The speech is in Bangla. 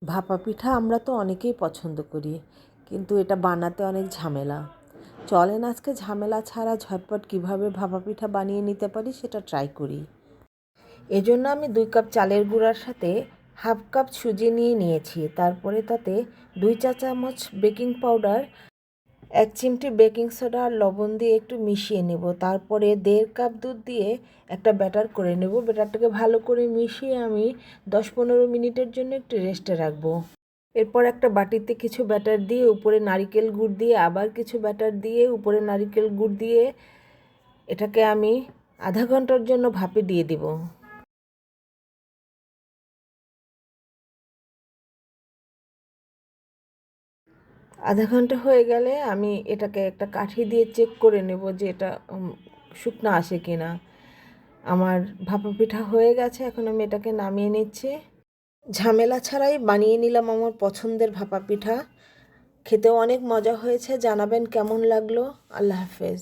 ভাপা পিঠা আমরা তো অনেকেই পছন্দ করি, কিন্তু এটা বানাতে অনেক ঝামেলা। চলেন আজকে ঝামেলা ছাড়া ঝটপট কিভাবে ভাপা পিঠা বানিয়ে নিতে পারি সেটা ট্রাই করি। এজন্য আমি 2 কাপ চালের গুঁড়ার সাথে হাফ কাপ সুজি নিয়েছি। তারপরে তাতে 2 চা চামচ বেকিং পাউডার, 1 চিমটি বেকিং সোডা আর লবণ দিয়ে একটু মিশিয়ে নেব। তারপরে 1.5 কাপ দুধ দিয়ে একটা ব্যাটার করে নেব। ব্যাটারটাকে ভালো করে মিশিয়ে আমি 10-15 মিনিটের জন্য একটু রেস্টে রাখবো। এরপর একটা বাটিতে কিছু ব্যাটার দিয়ে উপরে নারিকেল গুড় দিয়ে আবার কিছু ব্যাটার দিয়ে উপরে নারিকেল গুড় দিয়ে এটাকে আমি আধা ঘন্টার জন্য ভাপে দিয়ে দিব। আধা ঘন্টা হয়ে গেলে আমি এটাকে একটা কাঠি দিয়ে চেক করে নেব যে এটা শুকনো আসে কিনা। আমার ভাপা পিঠা হয়ে গেছে, এখন আমি এটাকে নামিয়ে নিচ্ছি। ঝামেলা ছাড়াই বানিয়ে নিলাম আমার পছন্দের ভাপা পিঠা। খেতেও অনেক মজা হয়েছে। জানাবেন কেমন লাগলো। আল্লাহ হাফেজ।